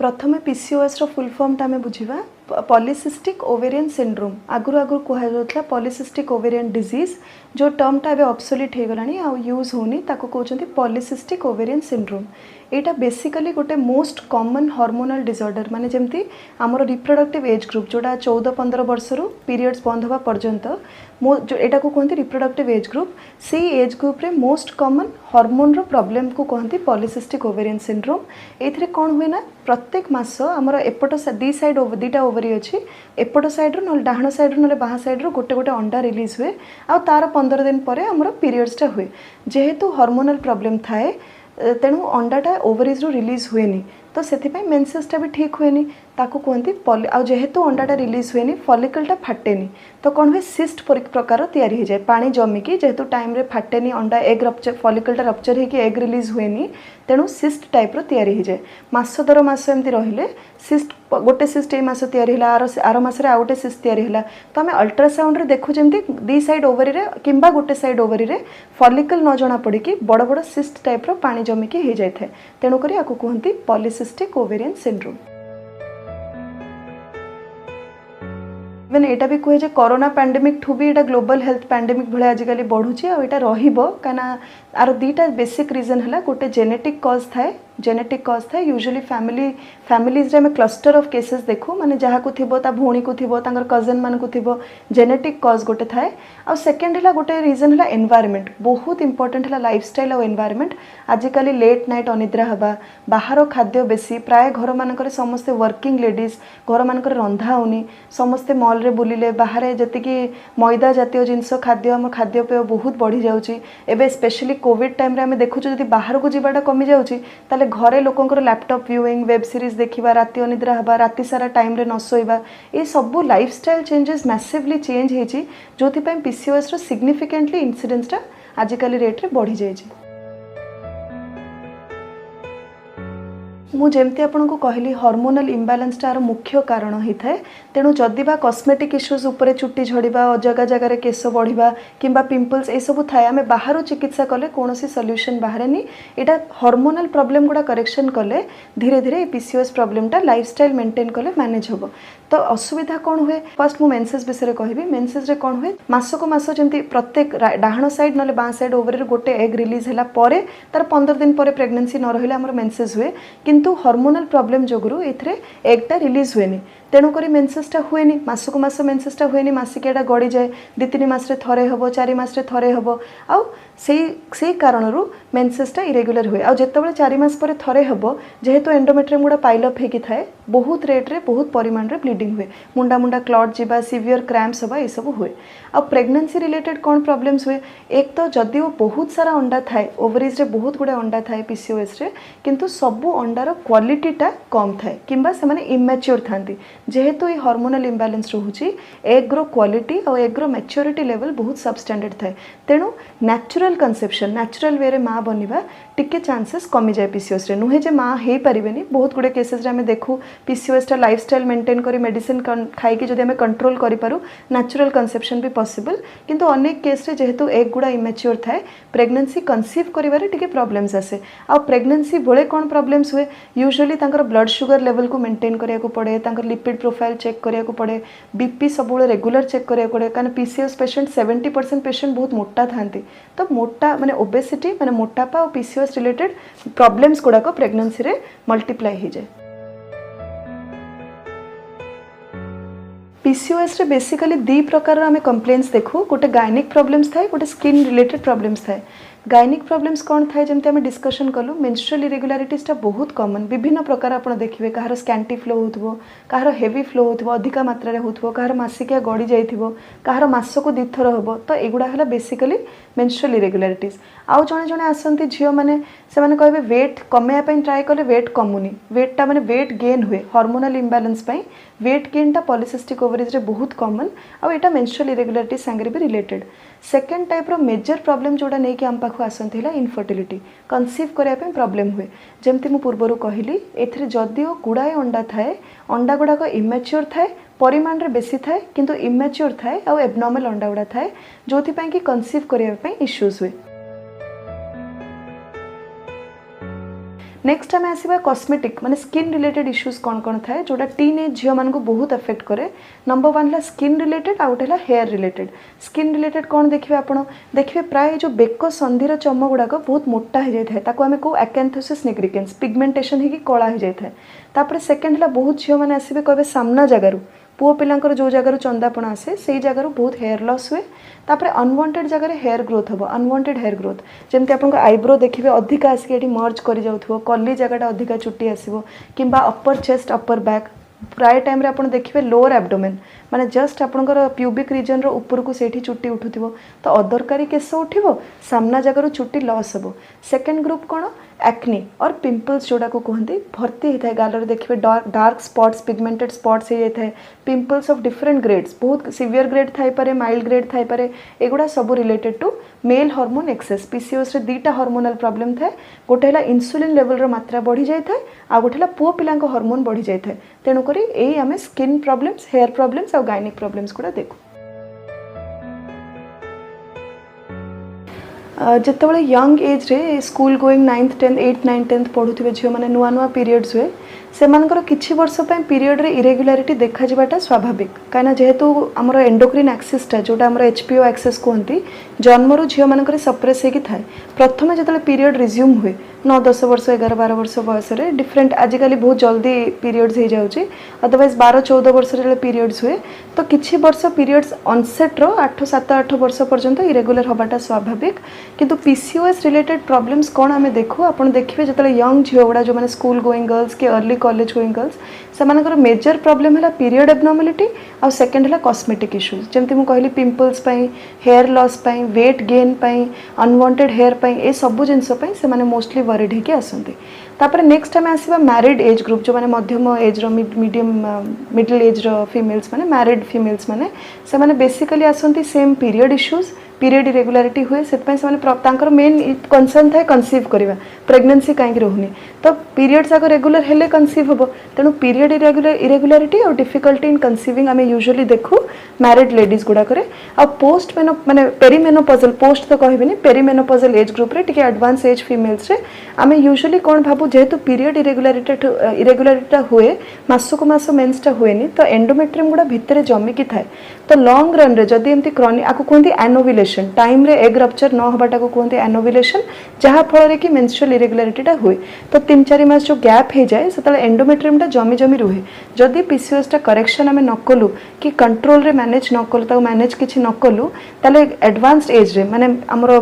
प्रथमे पीसीओएस रो full form टा बुझा पॉलीसिस्टिक ओवेरियन सिंड्रोम आगुरी आगुरी कहुला पॉलीसिस्टिक ओवेरियन डिजीज जो टर्म टा ऑब्सोलीट हो गलानी आ यूज होनी ताको कहते पॉलीसिस्टिक ओवेरियन सिंड्रोम। एटा बेसिकली गोटे मोस्ट कॉमन हार्मोनल डिसऑर्डर माने जेमती आमर रिप्रोडक्टिव एज ग्रुप जोड़ा 14-15 वर्ष रु पीरियड्स बंद होगा पर्यंत जो एटा को कहते रिप्रोडक्टिव एज ग्रुप से एज ग्रुप रे मोस्ट कॉमन हार्मोन रो प्रॉब्लम को कहते पॉलीसिस्टिक ओवेरियन सिंड्रोम। एथिरे कौन हुए ना प्रत्येक मास आमर एपट दी साइड दीटा ओवरी अच्छी एपट साइड रू डाहाण साइड रू ना बाहा साइड रू गोटे गोटे अंडा रिलीज हुए आ तार 15 दिन पर आमर पीरियड्सटा हुए जेहेतु हार्मोनल प्रॉब्लम थाए तेणु अंडाटा ओवरीज रू रिलीज हुए तो से मेन्सेसटा भी ठीक हुए ताकू कहती आ जेहेतु अंडाटा रिलीज हुए फॉलिकलटा फाटेनी तो कौन हुए सिस्ट प्रकार तैयारी हो जाए पानी जमिकी जेहेतु टाइम रे फाटेनी अंडा एग रप्चर फॉलिकलटा रप्चर होगी एग रिलीज हुए तेणु सिस्ट टाइप तैयारी हो जाए मास दर मास एमती रहिले सिस्ट गोटे सिस्ट ए मास तैयारी आर मासरे आ गोटे सिस्ट तैयारी होला तो आम अल्ट्रासाउंड रे देखु जमती दी साइड ओवरी रे किंबा गोटे साइड ओवरी रे फॉलिकल न जना पड़ी बड़ बड़ सिस्ट टाइप रो पानी जमिकी हो जाए तेणुक आपको कहती पॉलीसिस्टिक ओवेरियन सिंड्रोम। इवेन एटा भी कहे कोरोना पैंडेमिक ठू भी एटा ग्लोबल हेल्थ पैंडेमिक भाई आजिकल बढ़ुची आ एटा रहिबो काना आर दीटा बेसिक रीजन है गोटे जेनेटिक कॉज थाए यूजुअली फैमिलीज रे क्लस्टर ऑफ केसेस देखू माने जहाँ को थिबो ता भौणी को थिबो तांगर कजन मान को थिबो जेनेटिक कॉज गोटे थाए आ सेकंड है गोटे रीजन है एनवायरनमेंट बहुत इंपोर्टेंट है लाइफस्टाइल और एनवायरनमेंट आजिकल लेट नाइट अनिद्रा हवा बाहर खाद्य बेसी प्राय घर मानक समस्ते वर्किंग लेडीज घर मानक रंधा होनी समस्ते मॉल रे बुलिले बाहर जतिकी मैदा जातीय जिनस खाद्य आम खाद्यपेय बहुत बढ़ी जाउची एबे स्पेशली कोविड टाइम रे आमे देखु जदि बाहर को जीवाटा कमी जाउची ताले घरे लोकंकर लैपटॉप व्यूइंग वेब सीरीज देखिबा राति अनिद्रा हवा राति सारा टाइम रे न सोइबा ए सबु लाइफस्टाइल चेंजेस मैसिवली चेंज हेची जोथि पय पीसीओएस रो सिग्निफिकेंटली इन्सिडेंसटा आजिकल रेट रे बढ़ी जाइछि। मुझे आपको कहली हार्मोनल इम्बालांस टार मुख्य कारण होता है तेणु जदि बा कॉस्मेटिक इश्यूज उपरे चुट्टी झड़िबा जगह जगह केस बढ़िबा किंबा पिंपल्स ए सब थाए आमे बाहर चिकित्सा कले कौन सॉल्यूशन बाहरेनी एटा हार्मोनल प्रॉब्लम गुड़ा करेक्शन कले धीरे धीरे पीसीओएस प्रॉब्लमटा लाइफस्टाइल मेंटेन कले मैनेज होबो। तो असुविधा कौन हुए फर्स्ट मु मेंसेस विषय कहबी मेंसेस रे कौन हुए मासक मास जमती प्रत्येक डाहाण साइड ना बाँ साइड ओवरी गोटे एग रिलीज है तार 15 दिन पर प्रेगनेंसी न रही आम मेंसेस हुए किंतु हार्मोनल प्रॉब्लम जोगुरु एथरे एगटा रिलीज हुए तेणुक मेन्सेसटा हुए मासक मास मेन्सेसटा हुए मासिकियाटा गड़ी जाए 2-3 मासरे थरे हम 4 मासरे थरे हम आउ से कारणरू मेन्सेसटा इरेगुलर हुए आतेबले 4 मास पर थरे हम जेहेतु एंडोमेट्रियम गुड़ा पाइलअप होगी थाए बहुत रेट्रे बहुत परिमाण रे ब्लीडिंग हुए मुंडा मुंडा क्लट जावा सीवियर क्रैम्प्स हवा ये सब हुए आ प्रेगनेंसी रिलेटेड कौन प्रॉब्लम्स हुए एक तो जदिओ बहुत सारा अंडा थाए ओवरीज रे बहुत गुड़े अंडा थाए पीसीओएस रे किंतु सबू अंडार क्वालिटीटा कम थाए किंबा से माने इमैच्योर थांती जेहेतु ये हार्मोनल इम्बालांस रोचे एग्रो क्वालिटी और एग्रो मैच्योरिटी लेवल बहुत सबस्टैंडर्ड थाए तेणु नेचुरल कंसेप्शन नेचुरल वे माँ बनवा टिके चांसेस कमी जाए पीसीओएस रे नुहे जे माँ हो पारे बहुत गुड़े केसेस रे आमे देखू पीसीओएस टा लाइफस्टाइल मेंटेन करी मेडिसिन खाई जदि आमे कंट्रोल करि पारू नेचुरल कंसेप्शन भी पॉसिबल किंतु अनेक केस रे जेहेतु एग गुड़ा इमैच्योर थाए प्रेगनेंसी कंसीव करिवारे टिके प्रॉब्लम्स आसे आ प्रेगनेंसी बेले कौन प्रॉब्लम्स हुए यूजुअली तांकर ब्लड शुगर लेवल को मेंटेन करिया को पड़े तांकर लिपिड प्रोफाइल चेक करिया को पड़े बीपी सब रेगुलर चेक करिया पड़े कारण पीसीओएस पेशेंट 70% पेशेंट बहुत मोटा थांती तो मोटा माने ओबेसिटी माने मोटापा और पीसीओएस रिलेटेड प्रॉब्लम्स गुड़ाक प्रेगनेंसी रे मल्टीप्लाई हो जाए। पीसीओएस रे बेसिकली 2 प्रकार आम कंप्लेन्स देखू गोटे गायनिक प्रॉब्लम्स थाए गोटे स्किन रिलेटेड प्रॉब्लम्स थाए। गायनिक प्रॉब्लम्स कौन थाए जमती आम डिस्कशन कलु मेंस्ट्रुअल इरेगुलारिटीज बहुत कॉमन विभिन्न प्रकार आप देखिए कहार स्कैंटी फ्लो होथबो कहार हेवी फ्लो होथबो अधिका मात्रा रे होथबो कहार मासिकिया गड़ी जाइथिबो कहार मासको 2 थर होबो तो एगुडा हला बेसिकली मेंस्ट्रुअल इरेगुलारिटीज। आउ जणे जणे आसंती झियो माने से माने कहबे वेट कमेया पई ट्राई कले वेट कमुनी वेटटा माने वेट गेन हुए हार्मोनल इम्बालांस पई वेट गेनटा पॉलीसिस्टिक ओवरीज रे बहुत कॉमन आ एटा मेंस्ट्रुअल इरेगुलारिटी संगे भी रिलेटेड। सेकेंड टाइप रो मेजर प्रॉब्लम जोड़ा नहीं कि आम पाखु आसंती है इनफर्टिलिटी कंसीव करने प्रॉब्लम हुए जमती मु पूर्वर कहली एथिरे जदिओ गुड़ाए अंडा थाए अंडा गुड़ाक इमैच्योर थाए परिमाण रे बेसी थाए किंतु इमैच्योर थाए आ एबनॉर्मल अंडा गुड़ा थाए जोथि पई कि कंसीव करने इश्यूज हुए। नेक्स्ट आम आसवा कॉस्मेटिक माने स्किन रिलेटेड इश्यूज कौन कौन थाए जोटा टीन एज झील मान बहुत अफेक्ट करे। नंबर 1 है स्किन रिलेटेड, आउ गोटे है हेयर रिलेटेड। स्किन रिलेटेड कौन देखिए आप देखिए प्राय जो बेक संधिर चम गुड़ाक बहुत मोटा हो जाए ताको आम कहू एकांथोसिस निग्रिकेंस, पिगमेंटेशन होगी कला हो जाए। तापर सेकेंड है बहुत झील मैंने आसवे कहे सामना जगार पुओ पिलांकर जो जगार चंदापण आसे से जगार बहुत हेयर लॉस हुए। तापर अनवांटेड जगह हेयर ग्रोथ हम, अनवांटेड हेयर ग्रोथ जमती आप आईब्रो देखिए अधिका आसिक मर्ज कर जाऊँ, कली जगह अधिका चुट्टी आसो कि अपर चेस्ट अपर बैक प्राय टाइम रे आपण देखिए लोअर एब्डोमेन माने जस्ट आपणकर प्यूबिक रीजन रो ऊपर को सेठी चुट्टी उठुथिबो तो अदरकारी केस उठिबो सामना जगह चुट्टी लॉस हबो। सेकेंड ग्रुप कौन एक्नी और पिंपल्स जोड़ा को कहते भर्ती होता है गालर देखिए डार्क स्पॉट्स पिगमेंटेड स्पॉट्स हो जाए। पिंपल्स ऑफ डिफरेंट ग्रेड्स बहुत सीवियर ग्रेड थाई पारे माइल्ड ग्रेड थाई पारे एगुड़ा सब related to male hormone excess. PCOS रे दीटा हार्मोनल प्रॉब्लम थाए गोटे है इंसुलिन लेवल रो मात्रा बढ़ी जाए आ गोटे है पुओ पिला हार्मोन बढ़ी जाए। तेणुक यही आम स्किन प्रॉब्लम्स हेयर प्रॉब्लम्स और गायनिक प्रॉब्लम्स गुड़ा देखू। जितेबाला यंग एज रे school going 9th 10th 8th 9th 10th पढ़ुवे झील मैंने नुआ नुआ पीरियड्स हुए से किछि वर्ष पीरियड रे इरेगुलारिटी देखा जावाटा स्वाभाविक कहीं जेहेतु आमर एंडोक्रिन एक्सिसटा जोटा आमर एचपीओ एक्सेस कहती जन्मरू झील मानक सप्रेस होगी थाए। प्रथम जो पीरियड रिज्यूम हुए 9-10 वर्ष 11-12 वर्ष बयस डिफरेंट आजिकल बहुत जल्दी पीरियड्स हो जाऊँगी अदरवाइज 12-14 वर्ष जो पीरियड्स हुए तो किछि वर्ष पीरियड्स अनसेट्र 8-7-8 वर्ष पर्यंत इरेगुलर हवाटा स्वाभाविक। किंतु पीसीओएस रिलेटेड प्रॉब्लम्स कौन आम देखू आप देखिए जो यंग झील गुड़ा जो मैंने स्कूल गोइंग गर्ल्स के अर्ली कॉलेज गोइंग गर्ल्स से मेजर प्रॉब्लम है पीरियड एबनॉर्मलिटी आउ सेकेंड है कॉस्मेटिक इश्यूज जमती मुझे कहली pimples hair loss weight gain unwanted hair ये सब जिनस से मोस्टली वरीड होकर आसती। तापर नेक्स्ट आम आसवा मैरिड एज ग्रुप जो मैंने मध्यम age medium middle age females मैंने मैरिड फीमेल्स मैंने से बेसिकली आसती same period issues period irregularity हुए से मेन कंसर्न थाए कनसीव करवा प्रेगनेंसी कहीं रोनी तो पीरियड्स आग रेगुलर हेले कनसीव हम तेणु पीरियड इरेगुलारिटी और डिफिकल्टी इन कनसीविंग आम यूजुअली देखू मैरिड लेडीज गुड़ाक पोस्ट माने पेरीमेनोपॉजल पोस्ट तो कहबी पेरीमेनोपॉजल एज ग्रुप रे टिके एडवांस एज फीमेल्स रे आम यूजुअली कौन भाबू जेहेतु पीरियड इरेगुलारिटी हुए मासक मास मेन्सटा हुए तो एंडोमेट्रियम गुड़ा भितर जमिकी थाए तो लॉन्ग रन रे जदि एमती क्रॉनिक आपको कहते एनोविलेशन टाइम रे एग रप्चर न होबाटा को कहते एनोविलेशन जहाँ फल कि मेंस्ट्रुअल इरेगुलारिटीटा हुए तो 3-4 मास जो गैप हो जाए से एंडोमेट्रियमटा जमी जमी रुहे जदि पीसीओएसटा करेक्शन आम न कलु कि कंट्रोल रे मैनेज न कलु मैनेज किसी न कलु ताले एडवांस्ड एज रे माने हमर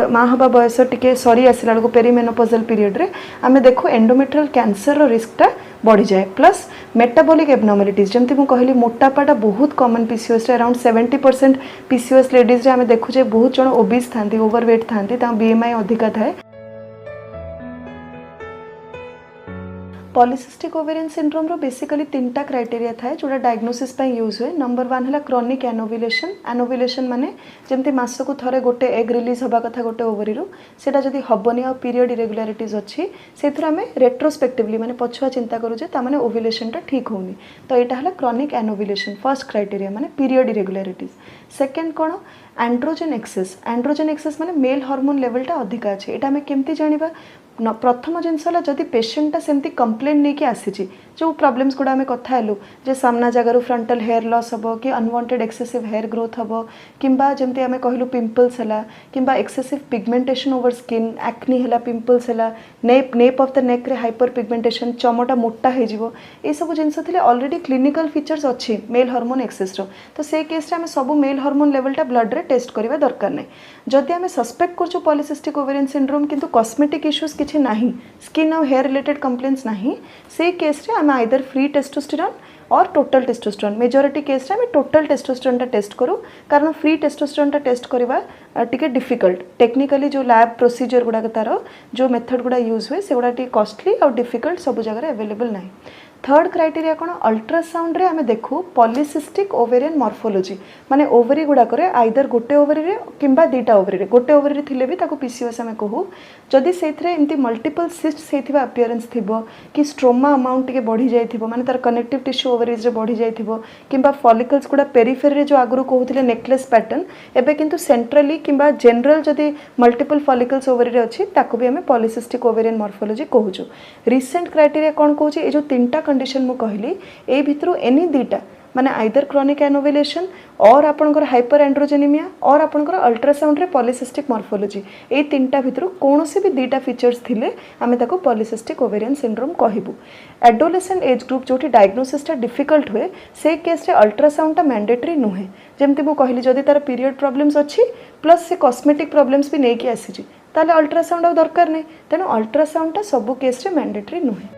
माँ हवा बयस टिके सरी आसला बेलू पेरीमेनोपॉजल पीरियड रे आम देखू एंडोमेट्रियल कैंसर रिस्कटा बढ़ी जाए प्लस मेटाबॉलिक एबनॉर्मलिटीज जमती मुझे कहली मोटापाटा बहुत common PCOS around 70% PCOS ladies रे आम देखुचे बहुत जन ओबीस था ओवरवेट था बीएमआई अधिका थाए। Polycystic ovarian syndrome row basically 3टा criteria थाए जोड़ा डायग्नोसिस पे यूज हुए। नंबर 1 है क्रॉनिक एनोविलेशन माने जमती मासक थरे गोटे एग रिलीज हवा कथा गोटे ओवरी रो सेटा जदी हबनी आ पीरियड इरेगुलारिटीज अच्छी से आम रेट्रोस्पेक्टिवली माने पछुआ चिंता करूचे तामाने ओव्युलेशनटा ठीक होनी तो यहाँ है क्रॉनिक एनोविलेशन फर्स्ट क्राइटेरिया माने पीरियड इरेगुलारिटीज। सेकेंड कौन एंड्रोजेन एक्सेस माने मेल हार्मोन लेवलटा अधिका अच्छे यहाँ आम केमती जानिबा प्रथम जिनस जदि पेशेंटा सेमती कंप्लेन नहीं कि आसी जो प्रॉब्लम्स गुड़ा आम कथा हेलु जे सामना जगार फ्रंटल हेयर लॉस हम कि अनवांटेड एक्सेसिव हेयर ग्रोथ हम किंबा जमती आम कहलु पिंपल्स है किंबा excessive pigmentation over skin acne है पिंपल्स है नेप ऑफ द नेक रे हाइपर पिगमेंटेशन चमटा मोटा हो सब जिनस ऑलरेडी क्लिनिकल फीचर्स अच्छी मेल हार्मोन एक्सेस तो से केस आम सब मेल हार्मोन लेवलटा ब्लड रे टेस्ट करवा दरकार नहीं। जदि आम सस्पेक्ट कर पॉलीसिस्टिक ओवेरियन सिंड्रोम किंतु कॉस्मेटिक इश्यूज किसी नहीं स्किन और हेयर रिलेटेड कंप्लेन्स नहीं से केस रे आम आइदर फ्री टेस्टोस्टेरोन और टोटल टेस्टोस्टेरोन मेजोरिटी केस रे आम टोटल टेस्टोस्टेरोन टेस्ट करूँ कारण फ्री टेस्टोस्टेरोन टेस्ट करवा टिके डिफिकल्ट टेक्निकली जो लैब प्रोसीजर गुड़ाक तार जो मेथड गुड़ा यूज हुए से गुड़ा कॉस्टली और डिफिकल्ट सब जगह अवेलेबल ना। थर्ड क्राइटेरिया कौन अल्ट्रासाउंड रे आमे देखू पॉलीसिस्टिक ओवेरियन मॉर्फोलॉजी माने ओवरी गुड़ाक आइदर गोटे ओवरी रे किंबा दुईटा ओवरी रे गोटे ओवरी थिले भी ताको पीसीओएस आमे कहू जदि सेथरे एमती मल्टीपल सिस्ट्स हेथिबा अपीयरेंस थिबो कि स्ट्रोमा अमाउंट टिके बढ़ी जाइथिबो माने तार कनेक्टिव टिश्यू ओवरीज रे बढ़ी जाइथिबो किंबा फॉलिकल्स गुडा पेरिफेरी रे जो आगुरु कहउथिले नेकलेस पैटर्न एबे किंतु सेंट्रली किंबा जनरल जदि मल्टीपल फॉलिकल्स ओवरी रे अछि ताको भी हमें पॉलीसिस्टिक ओवेरियन मॉर्फोलॉजी कहूछु। रिसेंट क्राइटेरिया कौन कहूँ ए जो तीनटा कंडीशन मु कहली ए भितरु एनी दुईटा माने आइदर क्रोनिक एनोवेलेशन और आपनकर हाइपर एंड्रोजेनिमिया और आपनकर अल्ट्रासाउंड रे पॉलीसिस्टिक मॉर्फोलॉजी ए तीनटा भितरु कोनोसी भी दुईटा फीचर्स थिले आमे ताको पॉलीसिस्टिक ओवेरियन सिंड्रोम कहबू। एडोलेसेंट एज ग्रुप जोठी डायग्नोसिस टा डिफिकल्ट हुए से केस रे अल्ट्रासाउंड टा मैंडेटरी नुहे जेमति मु कहली जदि तार पीरियड प्रॉब्लम्स अछि प्लस से कॉस्मेटिक प्रॉब्लम्स भी नै कि आसी ताले अल्ट्रासाउंड आ दरकार नै तेणु अल्ट्रासाउंड टा सब केस रे मैंडेटरी नुहे।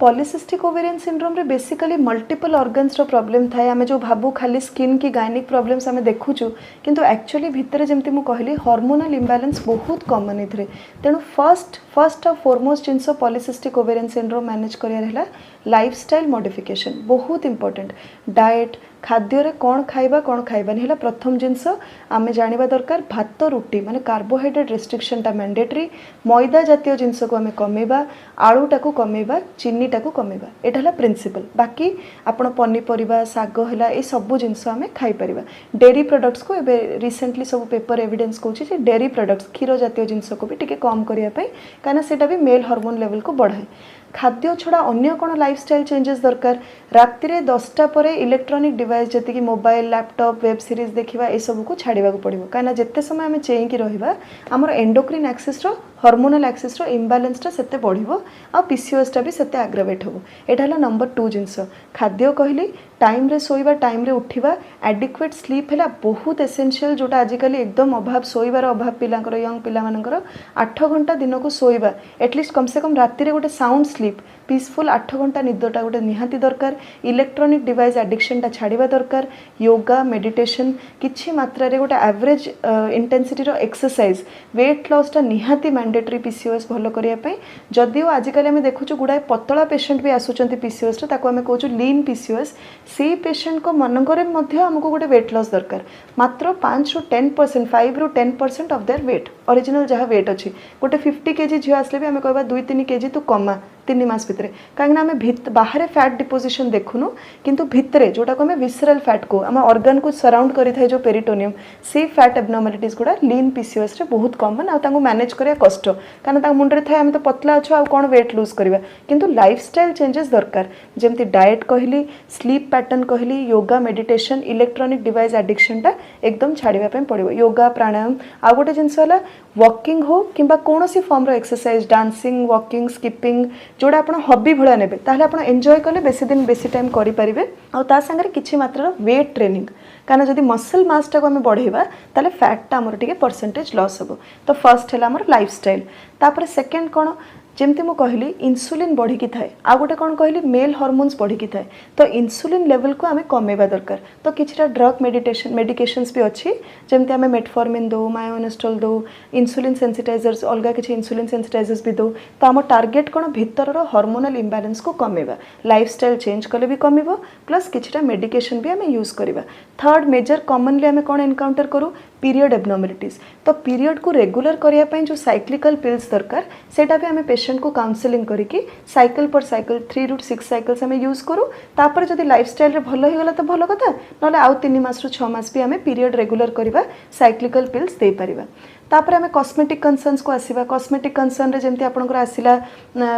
पॉलीसिस्टिक ओवेरियन सिंड्रोम रे बेसिकली मल्टीपल ऑर्गन्स रो प्रॉब्लम थाए आमे जो भाबू खाली स्किन की गायनिक प्रॉब्लम्स आमे देखुचु किंतु एक्चुअली भितर जेमति मु कहली हार्मोनल इंबैलेंस बहुत कॉमन इथरे तेणु फर्स्ट और फोरमोस्ट जिनसो पॉलीसिस्टिक ओवेरियन सिंड्रोम मैनेज करिया रहला लाइफस्टाइल मॉडिफिकेशन बहुत इंपोर्टेंट डाइट खाद्य रे कौन खाइबा नहीं प्रथम जिनस आमे जानिबा दरकार भात रुटी माने कार्बोहाइड्रेट रेस्ट्रिक्शन टा मैंडेटरी मैदा जातीय जिनस को आमे कमेबा आलूटा को कमेबा चीनीटा को कमेबा एटा हला प्रिंसिपल बाकी आपण पनीपरिबा साग हला ए सब जिनस आमे खाइ परिबा। डेयरी प्रोडक्ट्स को एबे रिसेंटली सब पेपर एविडेंस कहूची जे डेयरी प्रोडक्ट्स क्षीर जातीय जिनस को भी टिके कम करिया पई काना सेटा भी मेल हार्मोन लेवल को बढ़ाए। खाद्य छड़ा अन्य कौन लाइफस्टाइल चेंजेस दरकार राति रे 10टा परे इलेक्ट्रॉनिक डिवाइस जति कि मोबाइल लैपटॉप वेब सीरीज देखिबा ए सब को छाड़ीबा को पड़िबो काना जत्ते समय हमें चेई कि रहिबा हमर एंडोक्रिन एक्सिस रो हार्मोनल एक्सिस रो इम्बैलेंस टा सेते बढ़िबो आ पीसीओएस टा भी सेते एग्रावेट होबो। एटा हला नंबर 2 जिंस खाद्य कहली टाइम रे सोइबा टाइम रे उठिबा एडिक्वेट स्लीप हला बहुत एसेंशियल जोटा आजिकली एकदम अभाव सोइबार अभाव पिलांकर यंग पिला मानकर 8 घंटा दिन को सोइबा एटलिस्ट कम से कम राति रे गोटे साउंड स्लीप पीसफुल 8 घंटा निदटा गोटे निहाती दरकार। इलेक्ट्रॉनिक डिवाइस एडिक्शन टा छाड़ीबा दरकार। योगा मेडिटेशन किछि मात्रा रे गोटे एवरेज इंटेंसिटी रो एक्सरसाइज वेट लॉस टा निहाती मैंडेटरी पीसीओएस भलो करिया पई जदिও आजिकल हमें देखुछु गुडाय पतला पेशेंट भी आसुचंती पीसीओएस टा ताको हमें कहूछु लीन पीसीओएस से पेशेंट को मनकरे मध्य हमको गोटे वेट लॉस दरकार मात्र 5 ରୁ 10% 5 ରୁ 10% ऑफ देयर वेट ओरिजिनल जहाँ वेट अच्छी गोटे 50 केजी झील आसले भी आम कह 2-3 केजी तू कमा 3 मास भितर कहीं आम बाहर फैट डिपोजिशन देखुनु किंतु भितरे जोटा को आम विसरल फैट को आम ऑर्गन को सराउंड करें जो पेरिटोनियम से फैट एबनॉर्मालिटीज गुड़ा लीन पीसीओएस रे बहुत कॉमन आ मैनेज करिया कष्ट कारण मुंडे थाए आम तो पतला अच्छु आ कौन वेट लूज करवा किंतु लाइफस्टाइल चेंजेस दरकार जमती डाइट कहली स्लीप पैटर्न कहली yoga meditation electronic device addiction टा एकदम छाड़िबा पे पड़िबो। योगा प्राणायाम आ गोटे जिनस होला वॉकिंग हो किंबा कोनोसी फॉर्म रो एक्सरसाइज डांसिंग वॉकिंग स्किपिंग जोड़ा आप हॉबी भाया नेबे ताहले आप एंजॉय कले बेसी दिन बेसी टाइम करि परिबे आ ता संगे किछि मात्रा वेट ट्रेनिंग कारण जदि मसल मास टा को हम बढ़ेबा ताले फैट टा हमर टिके परसेंटेज लॉस हो। तो फर्स्ट है हमर लाइफस्टाइल तापर सेकंड कोन जमती मु कहली इंसुलिन बढ़ी की थाए आ गोटे कौन कहली मेल हार्मोन्स बढ़ी की थाए तो इंसुलिन लेवल को आमे कमेबा दरकार। तो किछटा ड्रग मेडिकेशंस भी अच्छी जमती आमे मेटफॉर्मिन दो मायोनेस्टोल दो इंसुलिन सेंसिटाइजर्स अलग किछि इंसुलिन सेंसिटाइजर्स भी दो तो आम टार्गेट कौन भितर हार्मोनल इंबैलेंस को कमेबा लाइफस्टाइल चेंज कले भी कमिबो प्लस किछटा मेडिकेशन भी आमे यूज करबा। थर्ड मेजर कॉमनली आमे कौन एनकाउंटर करू पीरियड एबनॉर्मालिटीज तो पीरियड को रेगुलर करिया पई जो साइक्लिकल पिल्स दरकार सेटा भी आमे पेशेंट को काउंसलिंग करिकी साइकिल पर साइकिल 3 ରୁ 6 साइकिल्स आमे यूज करू तापर जदि लाइफस्टाइल रे भलो ही गला तो भलो कथा नले आउ 3 मास ରୁ 6 मास भी आमे पीरियड रेगुलर करिबा साइक्लिकल पिल्स दे परिबा। तापर आमे कॉस्मेटिक कंसर्न्स को आसीबा कॉस्मेटिक कंसर्न रे जेमति आपनकर आसिला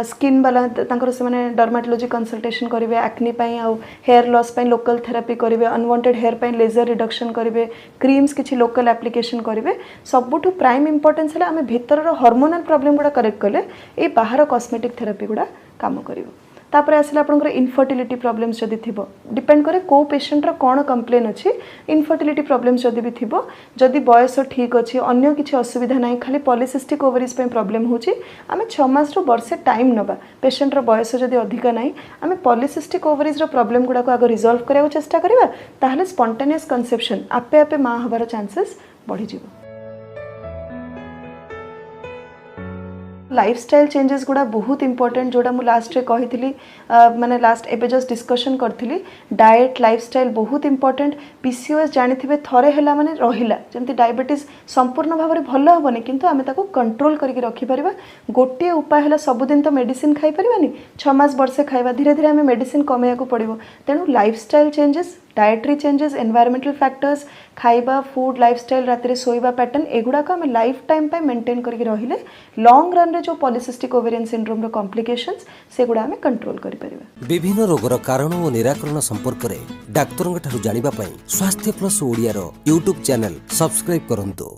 स्किन वाला तांकर से माने डर्मेटोलॉजी कंसल्टेशन करिवे एक्नी पई आ हेयर लॉस पई लोकल थेरेपी करिवे अनवांटेड हेयर पई लेजर रिडक्शन करिवे क्रीम्स किछि लोकल एप्लीकेशन करिवे सबुठु प्राइम इंपोर्टेंस है आमे भीतर हार्मोनल प्रॉब्लम गुडा करेक्ट कले ए बाहर कॉस्मेटिक थेरेपी गुडा काम करिवो। तापर आसला आपनकर इनफर्टिलिटी प्रॉब्लम्स जदि थिबो डिपेंड करे को पेशेंट रो कोन कंप्लेन अछि इनफर्टिलिटी प्रॉब्लम्स जदि भी थिबो जदि बयस ठीक अछि अन्य किछि असुविधा नाही खाली पॉलीसिस्टिक ओवरीज पे प्रॉब्लम होछि आमे 6 मास रो वर्षे टाइम नबा पेशेंट रो बयस जदि अधिक नाही आमे पॉलीसिस्टिक ओवरीज रो प्रॉब्लम गुडा को आगो रिजॉल्व करिया चेष्टा करिवा ताहले स्पॉन्टेनियस कंसेप्शन आपे आपे मा हबार चांसेस बढ़ी जिवो। लाइफस्टाइल चेंजेस गुड़ा बहुत इंपोर्टेंट जोड़ा मु लास्ट रे कही माने लास्ट एबे जस्ट डिस्कशन करथिली डाइट लाइफस्टाइल बहुत इंपोर्टेंट पीसीओएस जानिथिबे थरे हैला माने रहिला जेमति डायबिटीज संपूर्ण भाव में भल हेनी किंतु आमे ताको कंट्रोल करके रखि परिबा गोटे उपाय हैला सबुदिन तो मेडिसिन खाई परिबानी 6 मास वर्षे खाइबा धीरे धीरे आमे मेडिसिन कमेया को पड़िबो तेणु lifestyle changes dietary changes environmental factors खाइबा फूड लाइफस्टाइल राति शोइबा पैटर्न एगुड़ा को आम लाइफ टाइम पे मेंटेन करके रहिले लॉन्ग रन रे जो पॉलिसिस्टिक ओवेरियन सिंड्रोम रो कॉम्प्लिकेशंस सेगुड़ा आम कंट्रोल करि परिबा। विभिन्न रोगर कारण और निराकरण संपर्क में डाक्तरों ठारू जानिबा पई स्वास्थ्य प्लस ओडिया रो यूट्यूब चैनल सब्सक्राइब करंतु।